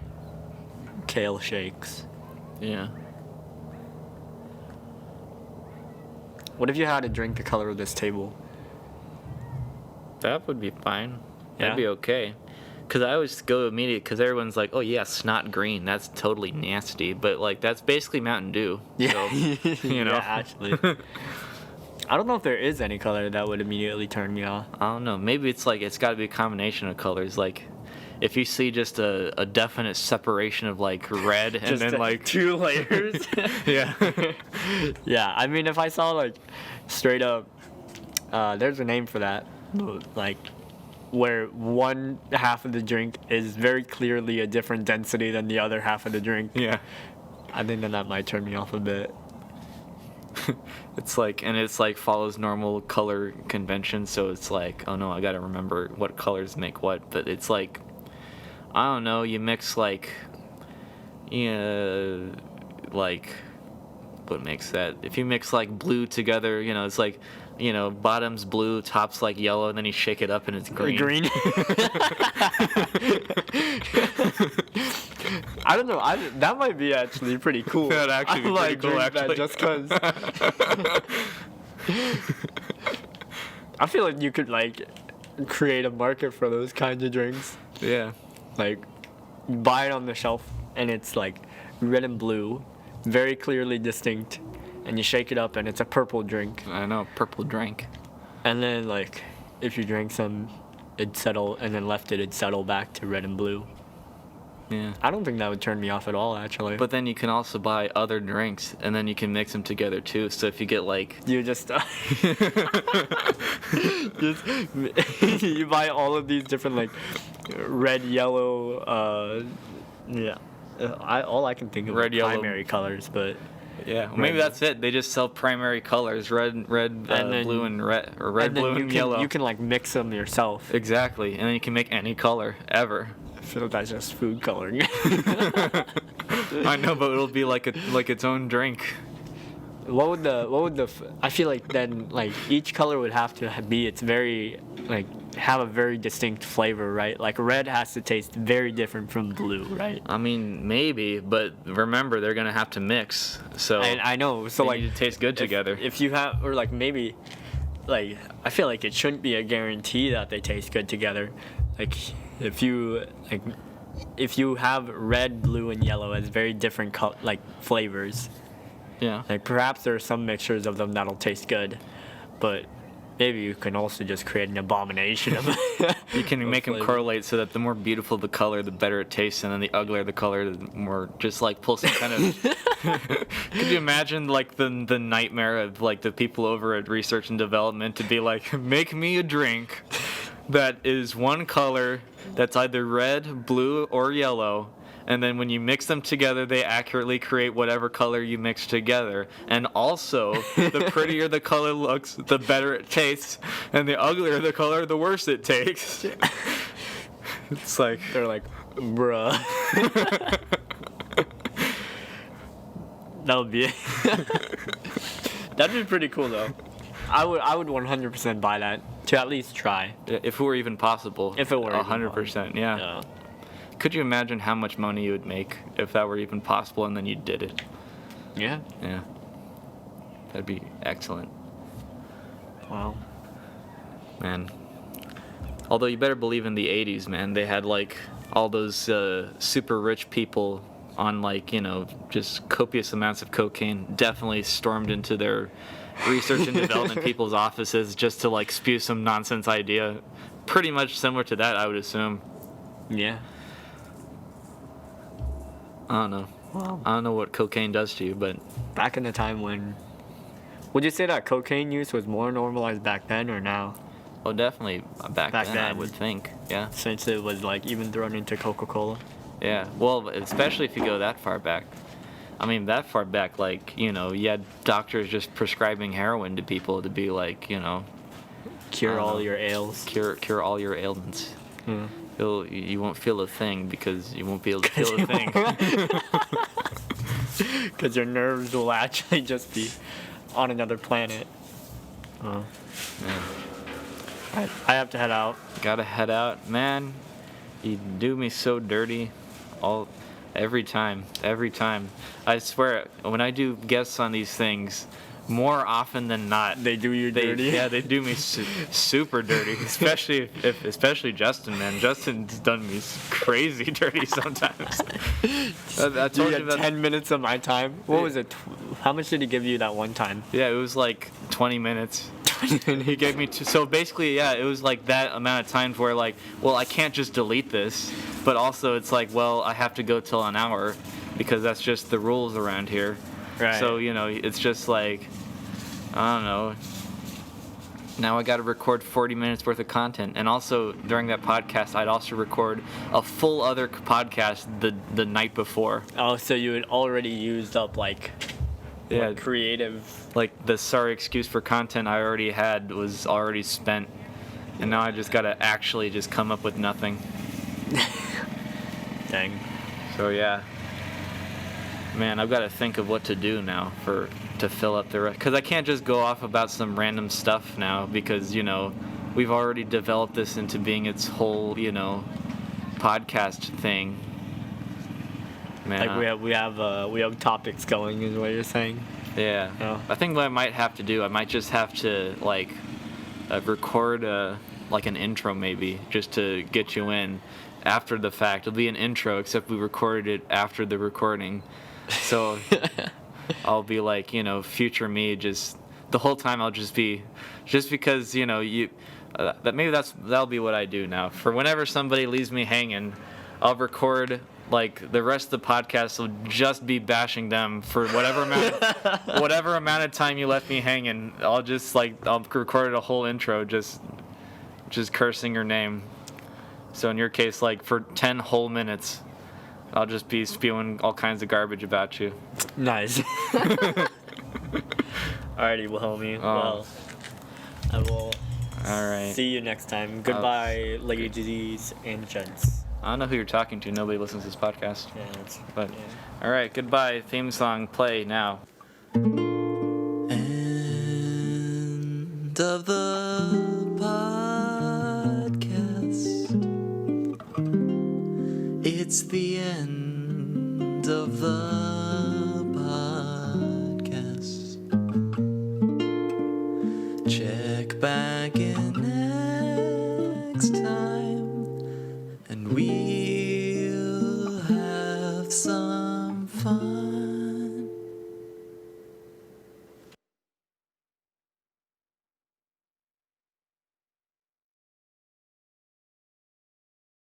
kale shakes. yeah. What if you had to drink the color of this table? That would be fine. Yeah? That'd be okay. Because I always go immediate, because everyone's like, oh yeah, snot green, that's totally nasty. But like, that's basically Mountain Dew. So, Yeah, actually. I don't know if there is any color that would immediately turn me off. I don't know. Maybe it's got to be a combination of colors. Like, if you see just a definite separation of like red and Just then like 2 layers. yeah. Yeah, I mean, if I saw like straight up, there's a name for that, like where one half of the drink is very clearly a different density than the other half of the drink. Yeah. I think that might turn me off a bit. It's like follows normal color convention, so it's like, oh no, I gotta remember what colors make what. But it's like, I don't know, you mix like, like, what makes that? If you mix like blue together, it's like, bottom's blue, top's like yellow, and then you shake it up and it's green. I don't know. That might be actually pretty cool. That'd actually be pretty cool, actually. Just because. I feel like you could like create a market for those kinds of drinks. Yeah. Like, you buy it on the shelf, and it's like red and blue, very clearly distinct, and you shake it up, and it's a purple drink. I know, purple drink. And then like, if you drank some, it'd settle, and then left it, it'd settle back to red and blue. Yeah. I don't think that would turn me off at all, actually. But then you can also buy other drinks, and then you can mix them together too. So if you get like, you just you buy all of these different like red, yellow, all I can think of Red, are yellow. primary colors, but yeah, well, maybe that's it. They just sell primary colors: red, And then- blue, and red, or red, and then blue, you and can, yellow. You can like mix them yourself. Exactly, and then you can make any color ever. I feel like that's just food coloring. I know, but it'll be like its own drink. What would the I feel like then like each color would have to be its very like have a very distinct flavor, right? Like red has to taste very different from blue, right? I mean, maybe, but remember they're gonna have to mix. So And I know, so they like need to taste good together. If you have, or like maybe, like I feel like it shouldn't be a guarantee that they taste good together. Like if you have red, blue, and yellow as very different like flavors, Yeah. like perhaps there are some mixtures of them that'll taste good, but maybe you can also just create an abomination of You can of make them flavor. correlate so that the more beautiful the color, the better it tastes, and then the uglier the color, the more just like pull some kind of. Could you imagine like the nightmare of like the people over at research and development to be like, make me a drink that is one color that's either red, blue, or yellow. And then when you mix them together, they accurately create whatever color you mix together. And also, the prettier the color looks, the better it tastes. And the uglier the color, the worse it tastes. It's like, They're like, bruh. That would be. That'd be pretty cool though. I would 100% buy that to at least try. if it were even possible. If it were even 100%, yeah. Yeah. Could you imagine how much money you would make if that were even possible and then you did it? Yeah. Yeah. That'd be excellent. Wow. Man. Although you better believe in the 80s, man, they had like all those super rich people on like, just copious amounts of cocaine definitely stormed into their research and development people's offices just to like spew some nonsense idea. Pretty much similar to that, I would assume. Yeah. I don't know. Wow. I don't know what cocaine does to you, but Back in the time when, would you say that cocaine use was more normalized back then or now? oh, definitely back Back then, I then. would think. Yeah. Since it was like even thrown into Coca-Cola. Yeah, well, especially if you go that far back. I mean, that far back, like, you had doctors just prescribing heroin to people to be like, Cure all know. your ails. cure all your ailments. Yeah. You won't feel a thing because you won't be able to feel a thing. Because your nerves will actually just be on another planet. Oh. Man, I have to head out. gotta head out, man. You do me so dirty, every time. I swear, when I do guests on these things, more often than not, They do you dirty. Yeah, they do me super dirty, especially especially Justin, man. Justin's done me crazy dirty sometimes. I You told you get about 10 minutes of my time. What was it? How much did he give you that one time? Yeah, it was like 20 minutes. And he gave me so basically, yeah, it was like that amount of times where like, well, I can't just delete this, but also it's like, well, I have to go till an hour because that's just the rules around here. Right. So, it's just like, I don't know. Now I got to record 40 minutes worth of content. And also during that podcast, I'd also record a full other podcast the night before. Oh, so you had already used up like Yeah. creative. Like the sorry excuse for content I already had was already spent, and now I just gotta actually just come up with nothing. Dang. So yeah, man, I've got to think of what to do now to fill up the rest. Because I can't just go off about some random stuff now because we've already developed this into being its whole podcast thing. Man, Like we have topics going, is what you're saying. yeah. Oh. I think what I might have to do, I might just have to like record like an intro maybe just to get you in after the fact. It'll be an intro except we recorded it after the recording. So I'll be like, future me, just the whole time I'll just be, just because, you, that maybe that'll be what I do now. For whenever somebody leaves me hanging, I'll record, like, the rest of the podcast will just be bashing them for whatever amount of time you left me hanging. I'll record a whole intro just cursing your name. So in your case, like, for 10 whole minutes, I'll just be spewing all kinds of garbage about you. Nice. Alrighty, well, homie. Well, I will All right. see you next time. Goodbye, ladies and gents. I don't know who you're talking to. Nobody listens to this podcast. Yeah, that's, But, yeah. all right, goodbye. Theme song, play now. End of the podcast. It's the end of the podcast. Check back in